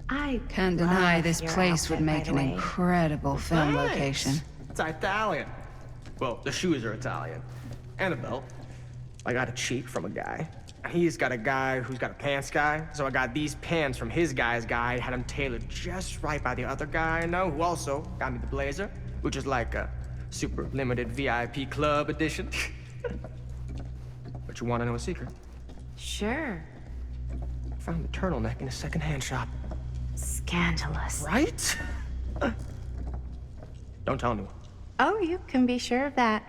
I Can't deny love this your place would outfit, by make the an way. incredible film Thanks. location. It's Italian. Well, the shoes are Italian. And a belt. I got a cheat from a guy. He's got a guy who's got a pants guy, so I got these pants from his guy's guy, had them tailored just right by the other guy I know, who also got me the blazer, which is like a super limited VIP club edition. But you want to know a secret? Sure. Found the turtleneck in a secondhand shop. Scandalous. Right? Don't tell anyone. Oh, you can be sure of that.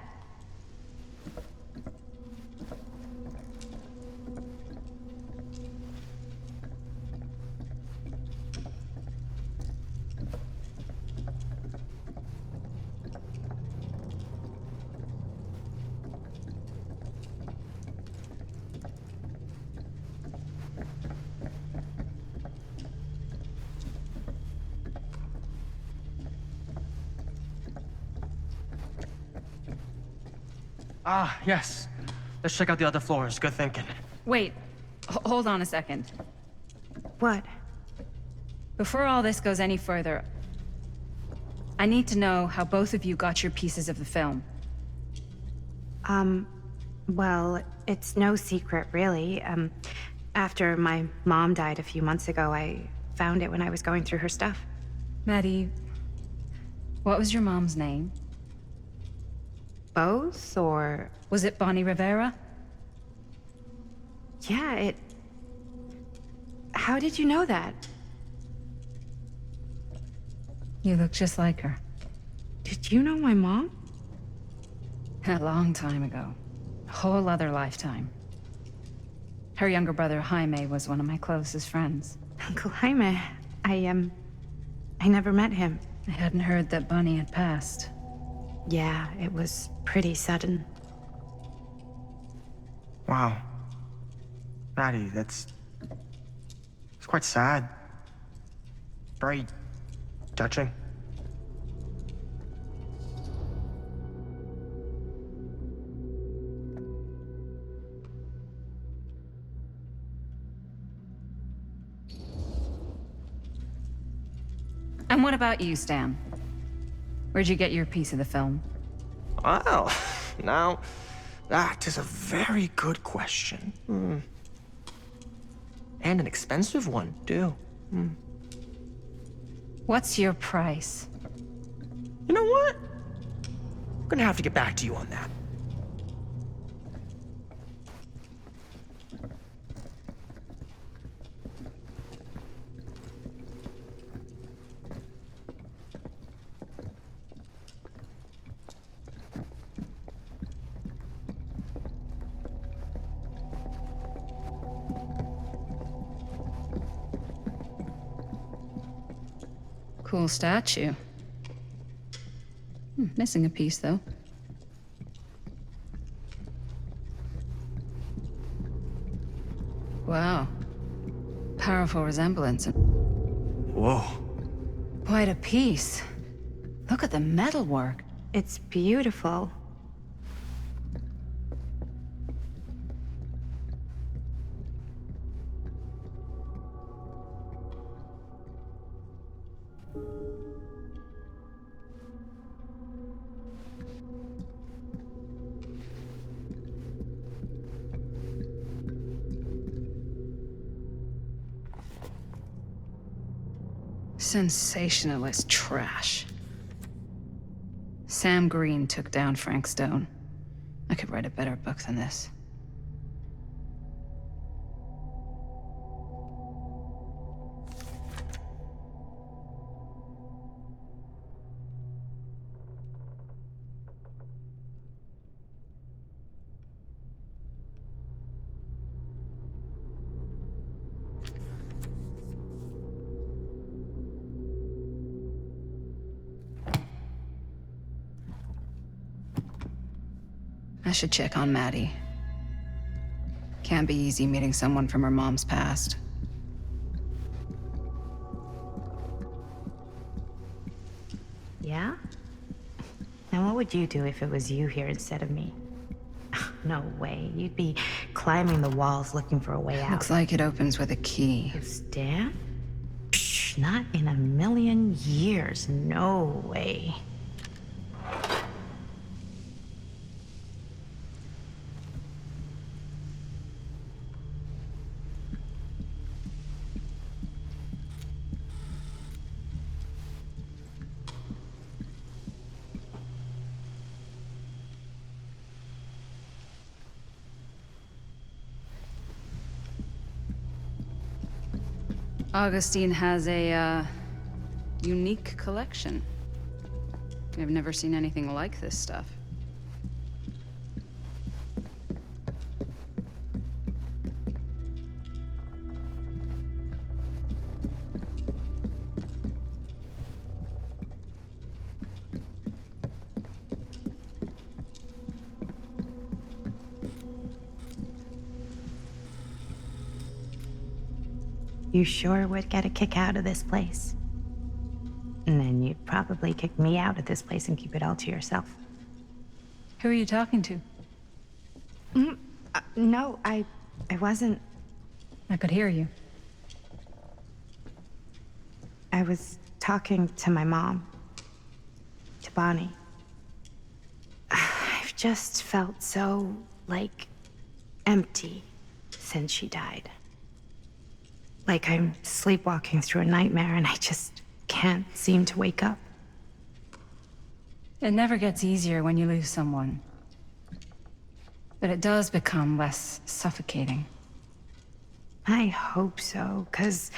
Ah, yes. Let's check out the other floors. Good thinking. Wait, hold on a second. What? Before all this goes any further, I need to know how both of you got your pieces of the film. Well, it's no secret, really. After my mom died a few months ago, I found it when I was going through her stuff. Maddie, what was your mom's name? Both, or... Was it Bonnie Rivera? Yeah, How did you know that? You look just like her. Did you know my mom? A long time ago. A whole other lifetime. Her younger brother, Jaime, was one of my closest friends. Uncle Jaime. I never met him. I hadn't heard that Bonnie had passed. Yeah, it was pretty sudden. Wow. Maddie, it's quite sad. Very touching. And what about you, Stan? Where'd you get your piece of the film? Well, now, that is a very good question. And an expensive one, too. What's your price? You know what? I'm gonna have to get back to you on that. Cool statue. Missing a piece, though. Wow. Powerful resemblance. Whoa. Quite a piece. Look at the metalwork. It's beautiful. Sensationalist trash. Sam Green took down Frank Stone. I could write a better book than this. I should check on Maddie. Can't be easy meeting someone from her mom's past. Yeah? And what would you do if it was you here instead of me? No way. You'd be climbing the walls looking for a way out. Looks like it opens with a key. You Stan? Not in a million years. No way. Augustine has a, unique collection. I've never seen anything like this stuff. You sure would get a kick out of this place. And then you'd probably kick me out of this place and keep it all to yourself. Who are you talking to? No, I wasn't. I could hear you. I was talking to my mom. To Bonnie. I've just felt so, like, empty since she died. Like I'm sleepwalking through a nightmare and I just can't seem to wake up. It never gets easier when you lose someone. But it does become less suffocating. I hope so, 'cause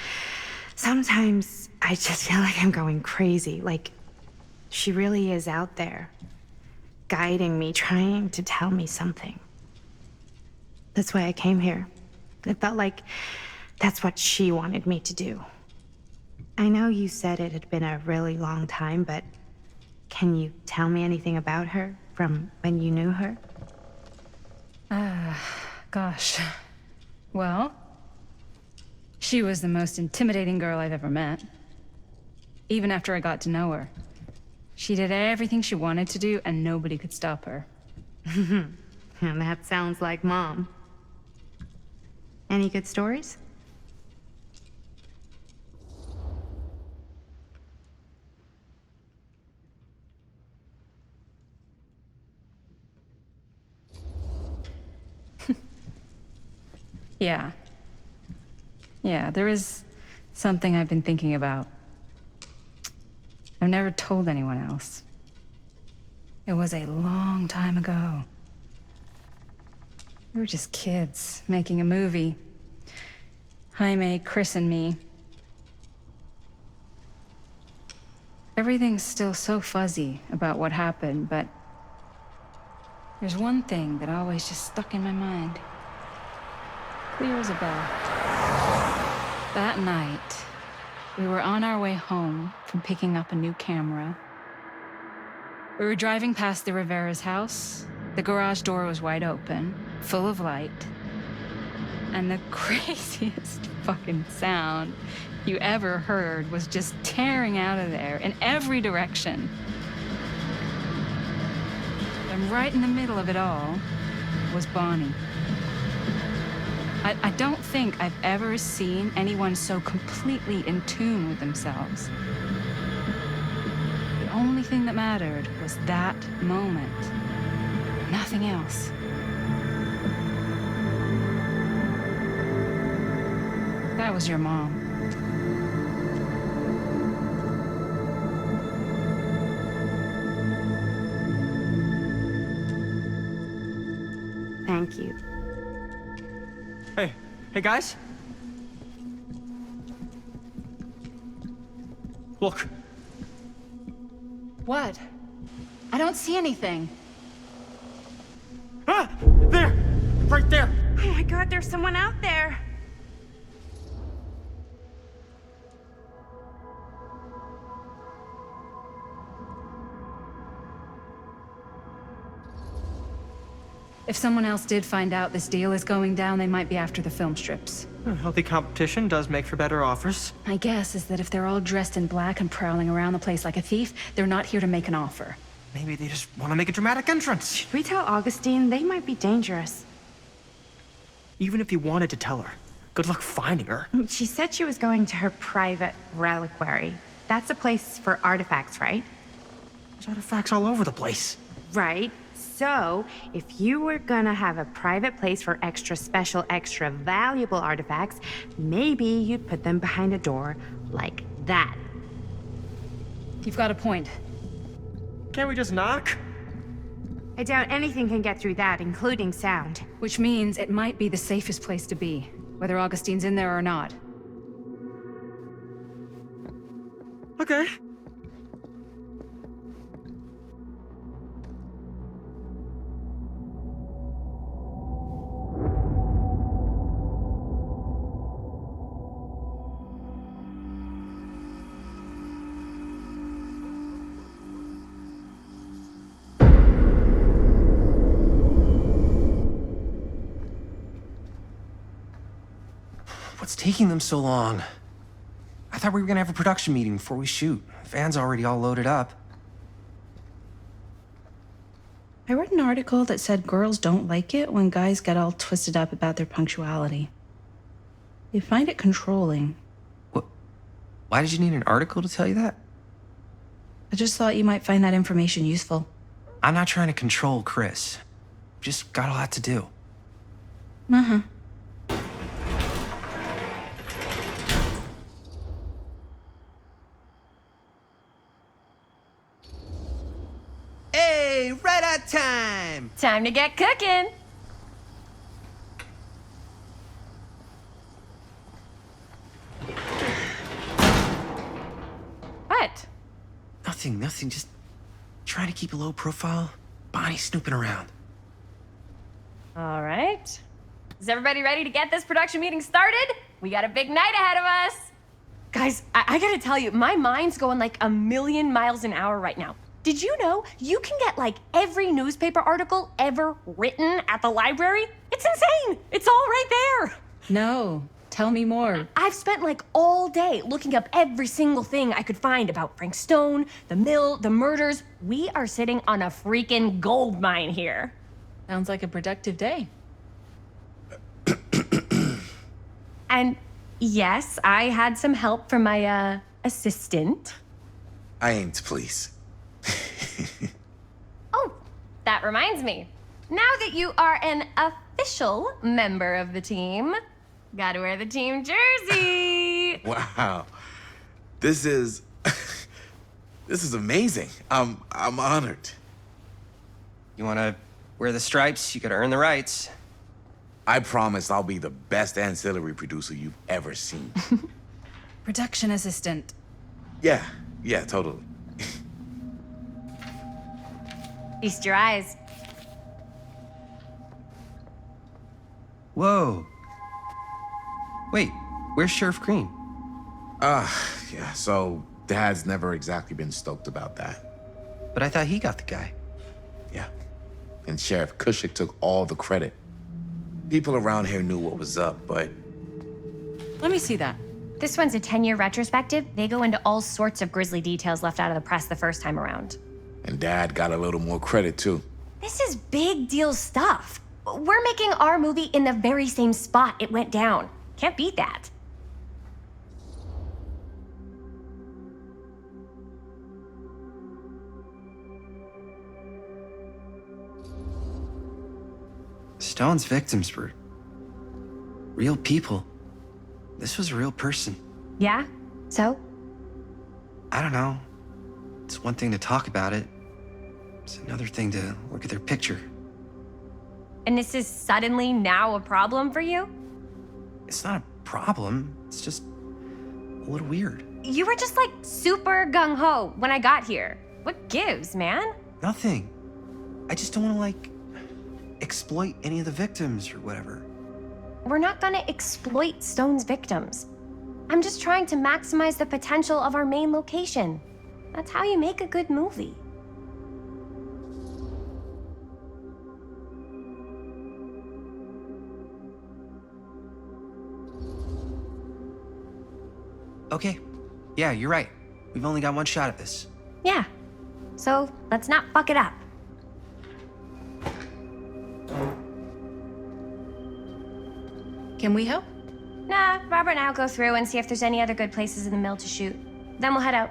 sometimes I just feel like I'm going crazy. Like she really is out there, guiding me, trying to tell me something. That's why I came here. It felt like that's what she wanted me to do. I know you said it had been a really long time, but can you tell me anything about her from when you knew her? Gosh. Well, she was the most intimidating girl I've ever met. Even after I got to know her. She did everything she wanted to do, and nobody could stop her. And that sounds like Mom. Any good stories? Yeah. Yeah, there is something I've been thinking about. I've never told anyone else. It was a long time ago. We were just kids making a movie. Jaime, Chris, and me. Everything's still so fuzzy about what happened, but there's one thing that always just stuck in my mind. Clear as a bell. That night, we were on our way home from picking up a new camera. We were driving past the Rivera's house. The garage door was wide open, full of light. And the craziest fucking sound you ever heard was just tearing out of there in every direction. And right in the middle of it all was Bonnie. I don't think I've ever seen anyone so completely in tune with themselves. The only thing that mattered was that moment. Nothing else. That was your mom. Thank you. Hey guys. Look. What? I don't see anything. Ah! There! Right there! Oh my God, there's someone out there. If someone else did find out this deal is going down, they might be after the film strips. Healthy competition does make for better offers. My guess is that if they're all dressed in black and prowling around the place like a thief, they're not here to make an offer. Maybe they just want to make a dramatic entrance. Should we tell Augustine? They might be dangerous. Even if you wanted to tell her, Good luck finding her. She said she was going to her private reliquary. That's a place for artifacts, right? There's artifacts all over the place. Right. So, if you were gonna have a private place for extra special, extra valuable artifacts, maybe you'd put them behind a door like that. You've got a point. Can't we just knock? I doubt anything can get through that, including sound. Which means it might be the safest place to be, whether Augustine's in there or not. Okay. What's taking them so long? I thought we were gonna have a production meeting before we shoot. The van's already all loaded up. I read an article that said girls don't like it when guys get all twisted up about their punctuality. They find it controlling. What? Why did you need an article to tell you that? I just thought you might find that information useful. I'm not trying to control Chris. Just got a lot to do. Uh-huh. Hey, right on time! Time to get cooking. What? Nothing. Just trying to keep a low profile. Bonnie snooping around. All right. Is everybody ready to get this production meeting started? We got a big night ahead of us. Guys, I gotta tell you, my mind's going like a million miles an hour right now. Did you know you can get like every newspaper article ever written at the library? It's insane. It's all right there. No, tell me more. I've spent like all day looking up every single thing I could find about Frank Stone, the mill, the murders. We are sitting on a freaking gold mine here. Sounds like a productive day. And yes, I had some help from my assistant. I aim to please. Oh, that reminds me. Now that you are an official member of the team, gotta wear the team jersey. Wow. This is this is amazing. I'm honored. You wanna wear the stripes? You gotta earn the rights. I promise I'll be the best ancillary producer you've ever seen. Production assistant. Yeah, totally. Feast your eyes. Whoa. Wait, where's Sheriff Green? Yeah, so Dad's never exactly been stoked about that. But I thought he got the guy. Yeah. And Sheriff Kushik took all the credit. People around here knew what was up, but Let me see that. This one's a 10-year retrospective. They go into all sorts of grisly details left out of the press the first time around. and Dad got a little more credit too. This is big deal stuff. We're making our movie in the very same spot it went down. Can't beat that. Stone's victims were real people. This was a real person. Yeah? So? I don't know. It's one thing to talk about it. It's another thing to look at their picture. And this is suddenly now a problem for you? It's not a problem. It's just a little weird. You were just like super gung-ho when I got here. What gives, man? Nothing. I just don't want to, like, exploit any of the victims or whatever. We're not gonna exploit Stone's victims. I'm just trying to maximize the potential of our main location. That's how you make a good movie. Okay. Yeah, you're right. We've only got one shot at this. Yeah. So let's not fuck it up. Can we help? Nah, Robert and I'll go through and see if there's any other good places in the mill to shoot. Then we'll head out.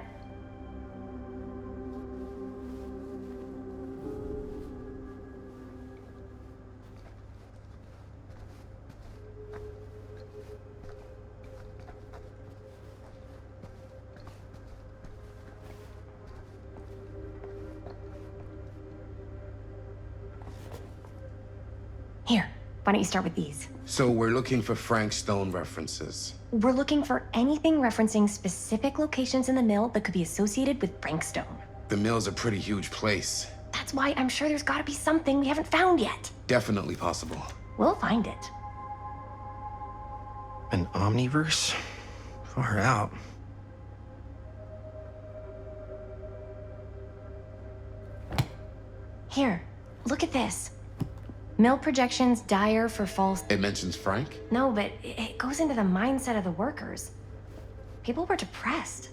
Here, why don't you start with these? So we're looking for Frank Stone references. We're looking for anything referencing specific locations in the mill that could be associated with Frank Stone. The mill's a pretty huge place. That's why I'm sure there's gotta be something we haven't found yet. Definitely possible. We'll find it. An omniverse? Far out. Here, look at this. Mill projections dire for false. It mentions Frank? No, but it goes into the mindset of the workers. People were depressed.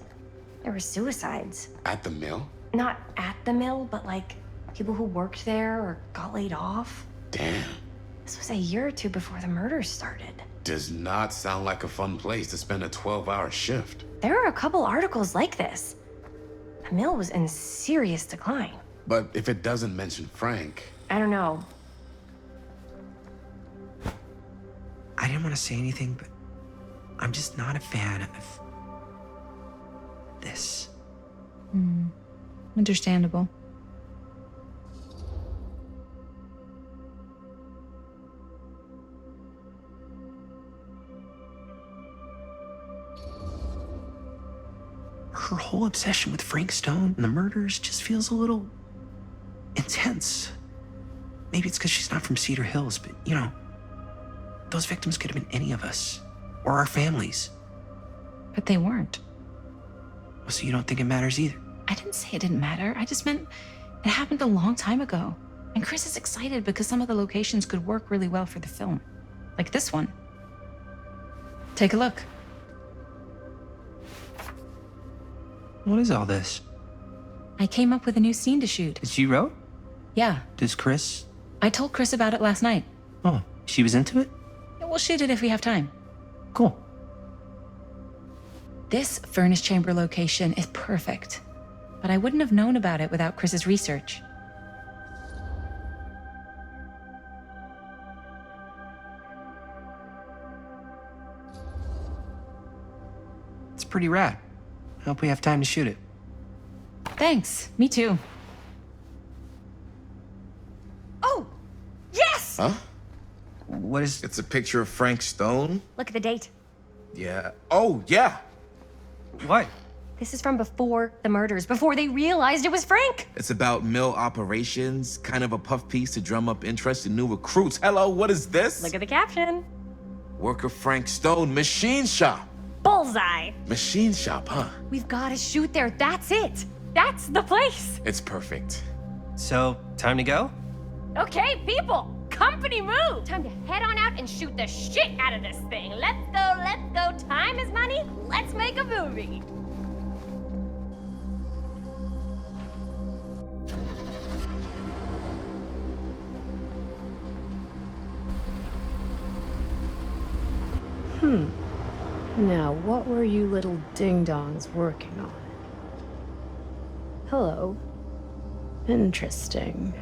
There were suicides. At the mill? Not at the mill, but like people who worked there or got laid off. Damn. This was a year or two before the murders started. Does not sound like a fun place to spend a 12-hour shift. There are a couple articles like this. The mill was in serious decline. But if it doesn't mention Frank, I don't know. I didn't want to say anything, but I'm just not a fan of this. Understandable. Her whole obsession with Frank Stone and the murders just feels a little intense. Maybe it's because she's not from Cedar Hills, but you know, those victims could have been any of us or our families. But they weren't. So you don't think it matters either? I didn't say it didn't matter. I just meant it happened a long time ago. And Chris is excited because some of the locations could work really well for the film. Like this one. Take a look. What is all this? I came up with a new scene to shoot. That you wrote? Yeah, Does Chris? I told Chris about it last night. Oh, she was into it? We'll shoot it if we have time. Cool. This furnace chamber location is perfect. But I wouldn't have known about it without Chris's research. It's pretty rad. I hope we have time to shoot it. Thanks, me too. Oh! Yes! huh? What is... It's a picture of Frank Stone? Look at the date. Yeah. Oh, yeah. What? This is from before the murders, before they realized it was Frank. It's about mill operations, kind of a puff piece to drum up interest in new recruits. Hello, what is this? Look at the caption. Worker Frank Stone, machine shop. Bullseye. Machine shop, huh? We've got to shoot there. That's it. That's the place. It's perfect. So, time to go? Okay, people. Company move. Time to head on out and shoot the shit out of this thing. Let's go, let's go. Time is money. Let's make a movie. Now, what were you little ding-dongs working on? Hello. Interesting.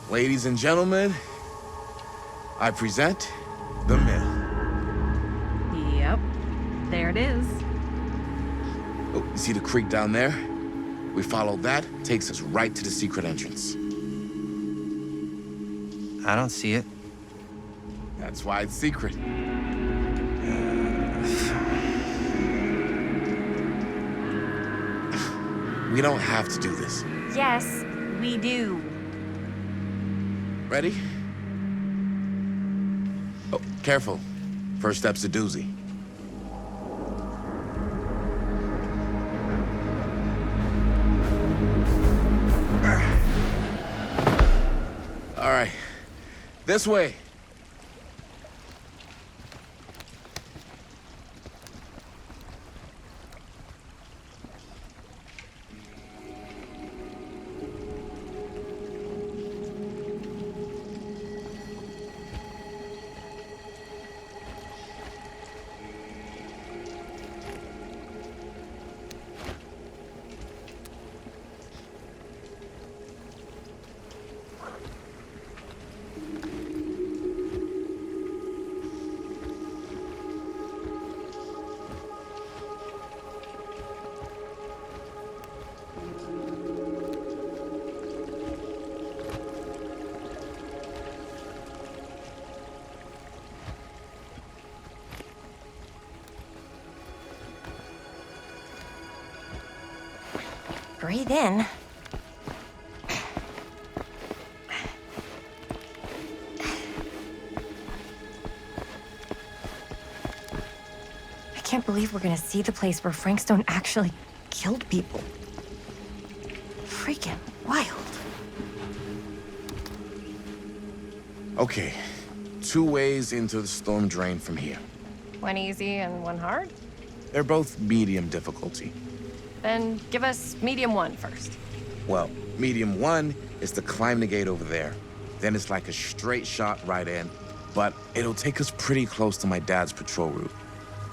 Ladies and gentlemen, I present The Mill. Yep, there it is. Oh, you see the creek down there? We follow that, takes us right to the secret entrance. I don't see it. That's why it's secret. We don't have to do this. Yes, we do. Ready? Oh, careful. First step's a doozy. All right. This way. Breathe in. I can't believe we're gonna see the place where Frank Stone actually killed people. Freaking wild. Okay, 2 ways into the storm drain from here. One easy and one hard? They're both medium difficulty. Then give us medium one first. Well, medium 1 is to climb the gate over there. Then it's like a straight shot right in, but it'll take us pretty close to my dad's patrol route.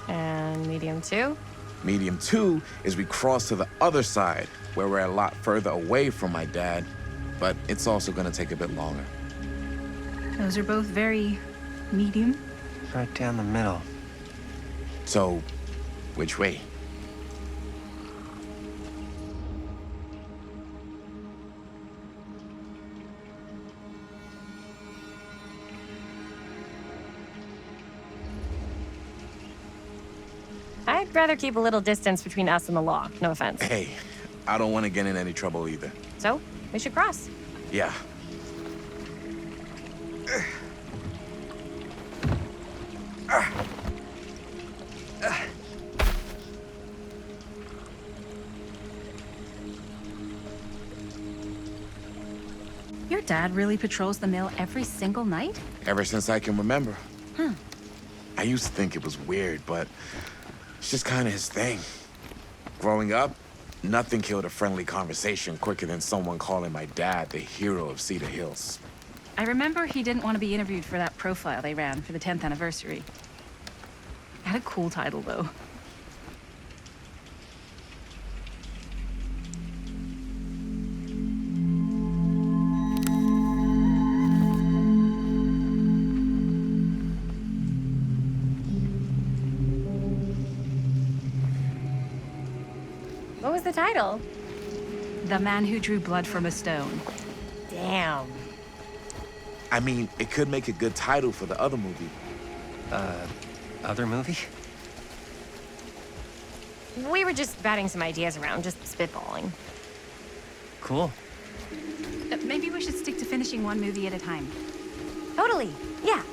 And medium two? Medium 2 is we cross to the other side, where we're a lot further away from my dad, but it's also gonna take a bit longer. Those are both very medium. Right down the middle. So, which way? I'd rather keep a little distance between us and the law. No offense. Hey, I don't want to get in any trouble either. So, we should cross. Yeah. Your dad really patrols the mill every single night? Ever since I can remember. I used to think it was weird, but it's just kind of his thing. Growing up, nothing killed a friendly conversation quicker than someone calling my dad the hero of Cedar Hills. I remember he didn't want to be interviewed for that profile they ran for the 10th anniversary. Had a cool title, though. What was the title? The Man Who Drew Blood from a Stone. Damn. I mean, it could make a good title for the other movie. Other movie? We were just batting some ideas around, just spitballing. Cool. Maybe we should stick to finishing one movie at a time. Totally. Yeah.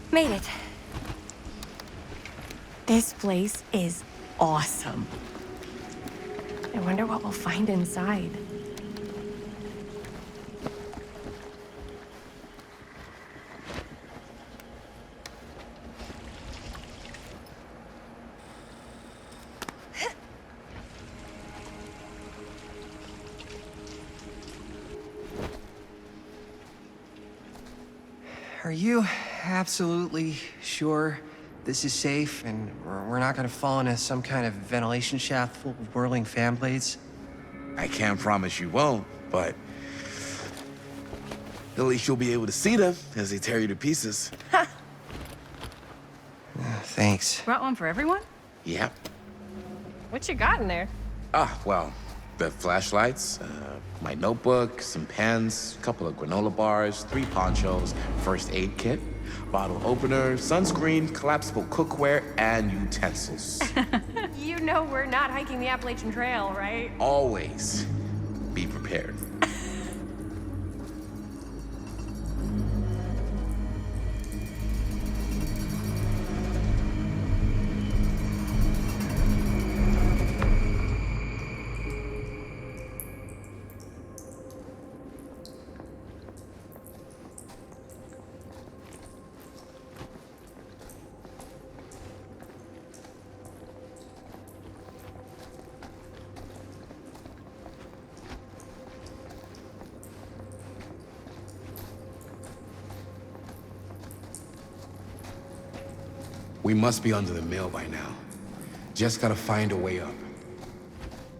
Made it. This place is awesome. I wonder what we'll find inside. Are you absolutely sure this is safe and we're not gonna fall into some kind of ventilation shaft full of whirling fan blades? I can't promise you won't, but at least you'll be able to see them as they tear you to pieces. Thanks. Brought one for everyone? Yep. What you got in there? Well, the flashlights, my notebook, some pens, a couple of granola bars, 3 ponchos, first aid kit, bottle opener, sunscreen, collapsible cookware, and utensils. You know we're not hiking the Appalachian Trail, right? Always be prepared. We must be under the mill by now. Just gotta find a way up.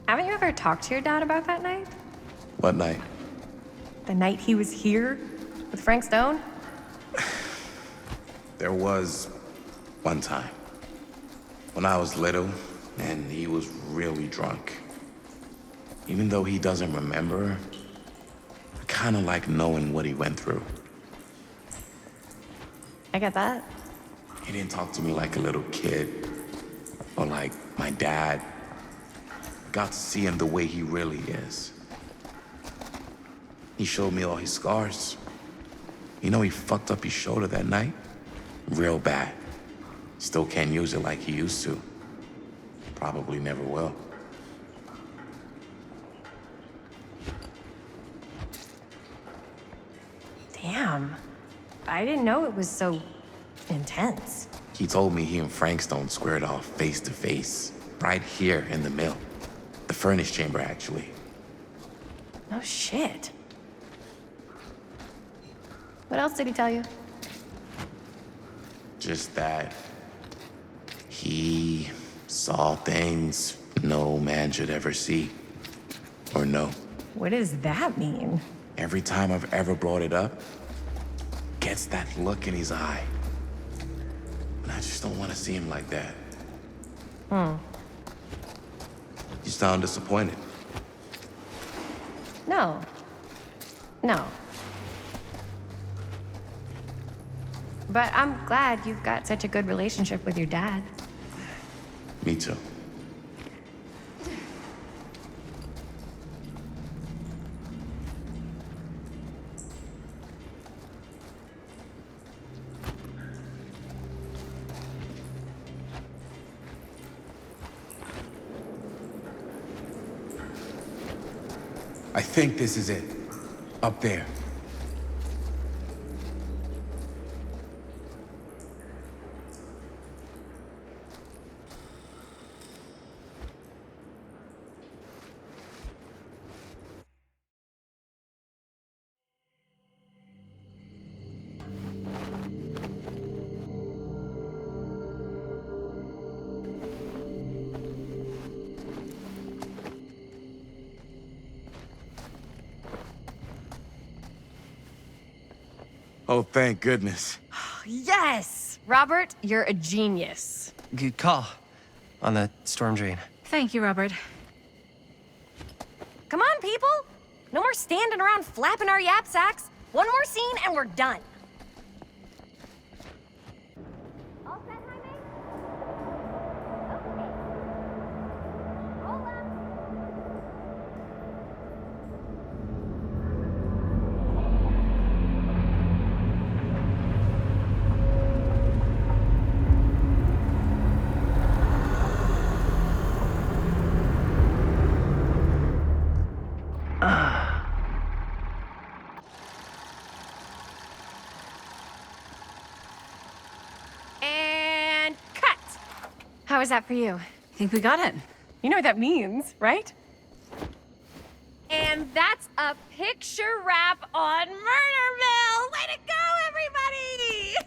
Haven't you ever talked to your dad about that night? What night? The night he was here with Frank Stone? There was one time when I was little and he was really drunk. Even though he doesn't remember, I kind of like knowing what he went through. I get that. He didn't talk to me like a little kid or like my dad. Got to see him the way he really is. He showed me all his scars. You know, he fucked up his shoulder that night? Real bad. Still can't use it like he used to. Probably never will. Damn. I didn't know it was so intense. He told me he and Frank Stone squared off face to face, right here in the mill. The furnace chamber, actually. No shit. What else did he tell you? Just that he saw things no man should ever see or know. What does that mean? Every time I've ever brought it up, gets that look in his eye. And I just don't want to see him like that. You sound disappointed. No. No. But I'm glad you've got such a good relationship with your dad. Me too. I think this is it. Up there. Oh, thank goodness. Yes! Robert, you're a genius. Good call on the storm drain. Thank you, Robert. Come on, people! No more standing around flapping our yap sacks. One more scene and we're done. All set, Jaime? Okay. Roll up. And cut! How was that for you? I think we got it. You know what that means, right? And that's a picture wrap on Murder Mill! Way to go, everybody!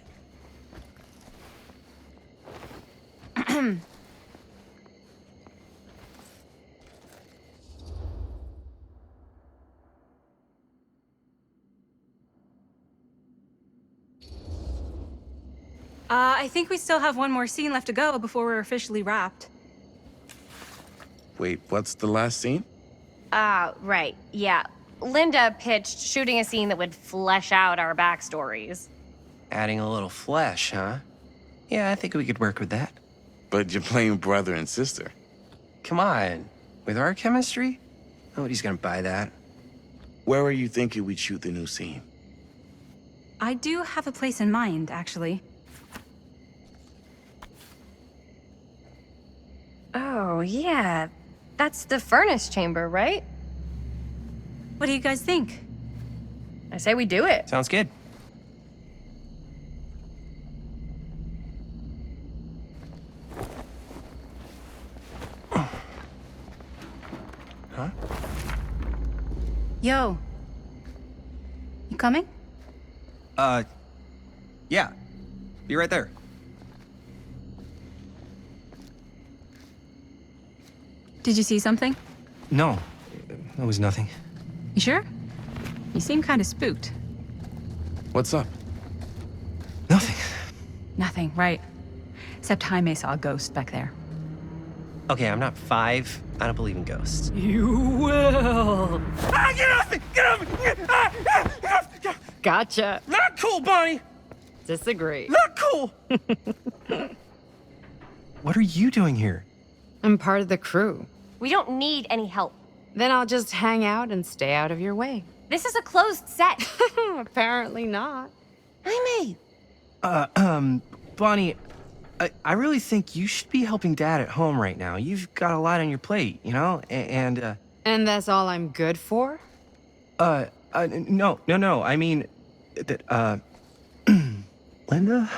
I think we still have one more scene left to go before we're officially wrapped. Wait, what's the last scene? Right. Yeah. Linda pitched shooting a scene that would flesh out our backstories. Adding a little flesh, huh? Yeah, I think we could work with that. But you're playing brother and sister. Come on. With our chemistry? Nobody's gonna buy that. Where were you thinking we'd shoot the new scene? I do have a place in mind, actually. Oh, yeah. That's the furnace chamber, right? What do you guys think? I say we do it. Sounds good. Huh? Yo. You coming? Yeah. Be right there. Did you see something? No, it was nothing. You sure? You seem kind of spooked. What's up? Nothing. Nothing, right. Except Jaime saw a ghost back there. Okay, I'm not 5. I don't believe in ghosts. You will! Ah, get off me! Get off me! Get off! Gotcha. Not cool, Bonnie! Disagree. Not cool! What are you doing here? I'm part of the crew. We don't need any help. Then I'll just hang out and stay out of your way. This is a closed set. Apparently not. Jaime! Bonnie, I really think you should be helping Dad at home right now. You've got a lot on your plate, you know? And that's all I'm good for? no. I mean, that, Linda?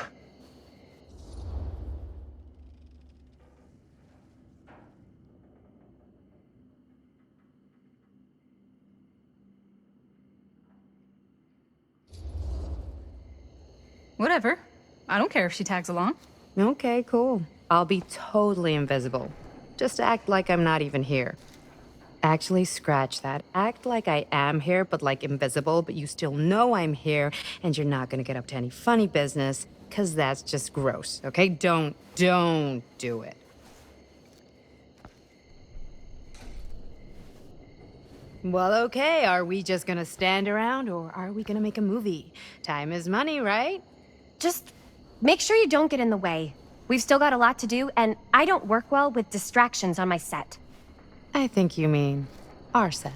Whatever. I don't care if she tags along. Okay, cool. I'll be totally invisible. Just act like I'm not even here. Actually, scratch that. Act like I am here, but like invisible, but you still know I'm here, and you're not gonna get up to any funny business, because that's just gross, okay? Don't do it. Well, okay, are we just gonna stand around, or are we gonna make a movie? Time is money, right? Just make sure you don't get in the way. We've still got a lot to do, and I don't work well with distractions on my set. I think you mean our set.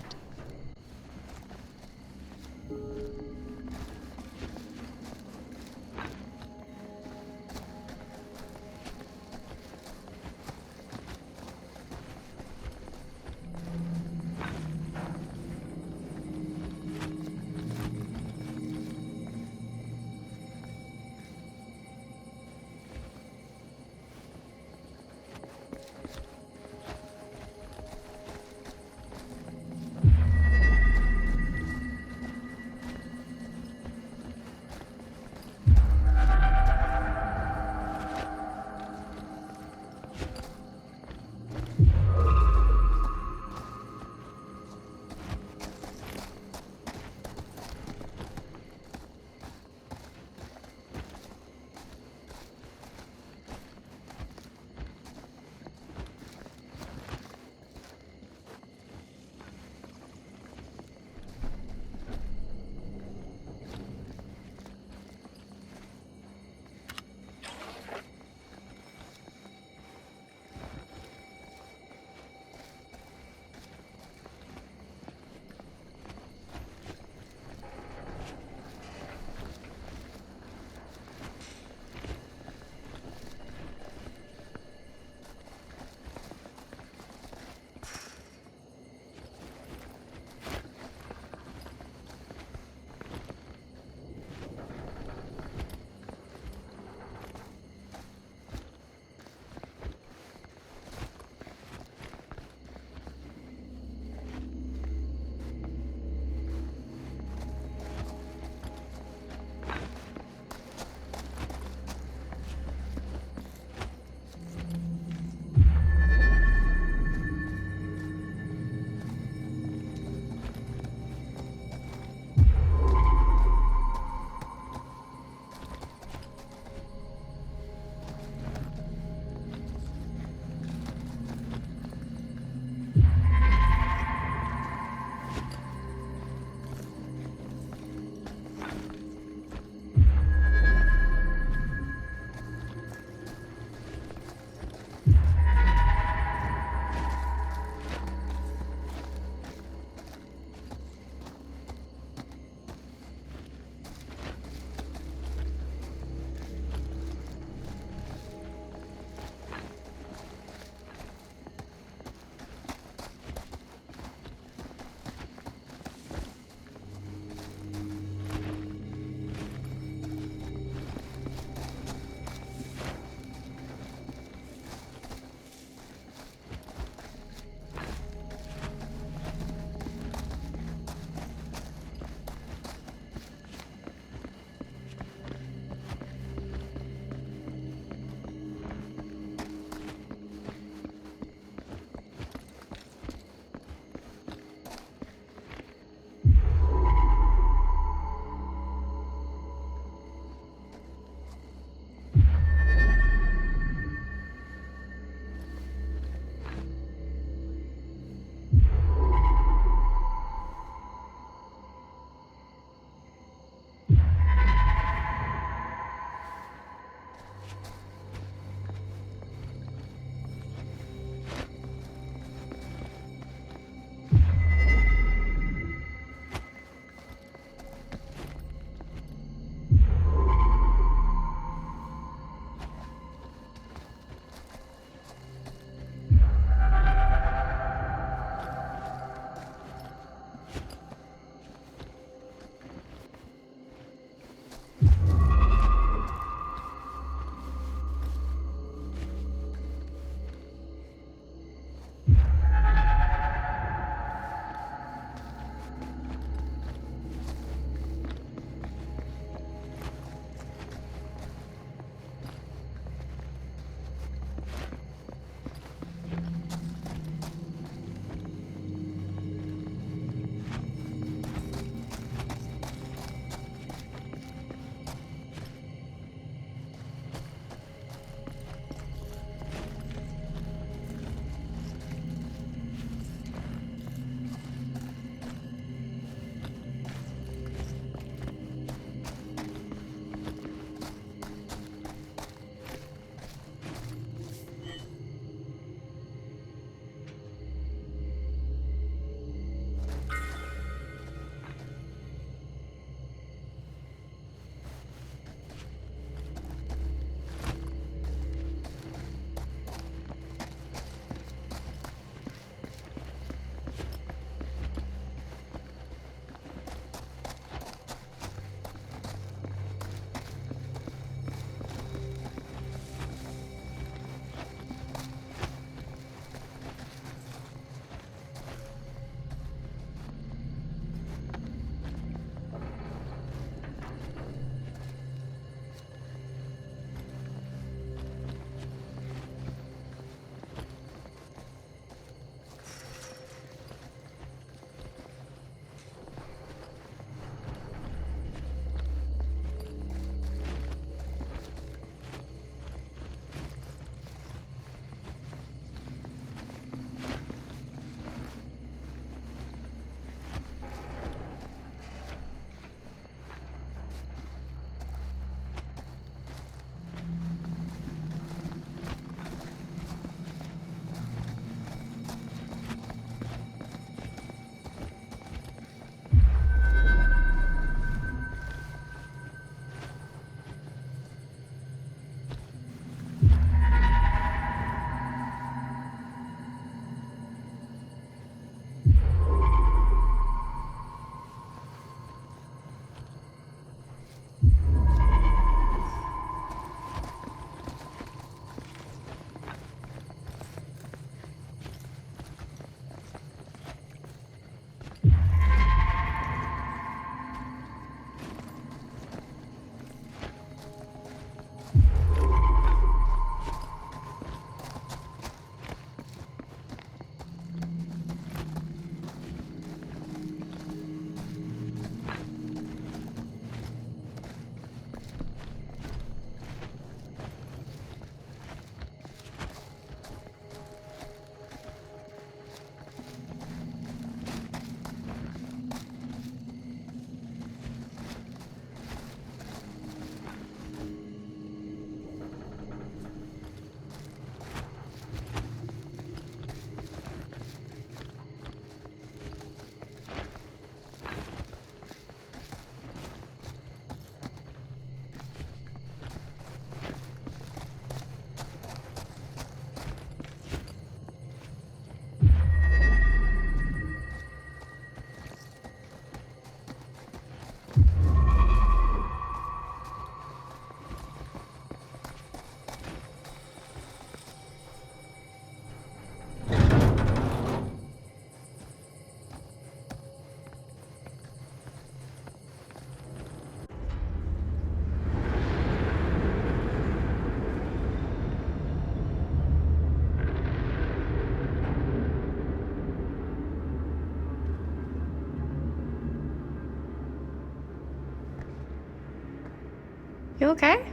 You okay?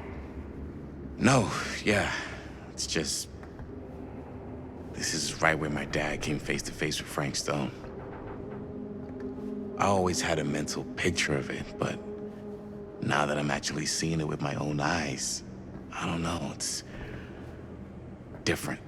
No, yeah. It's just... This is right where my dad came face to face with Frank Stone. I always had a mental picture of it, but now that I'm actually seeing it with my own eyes, I don't know, it's different.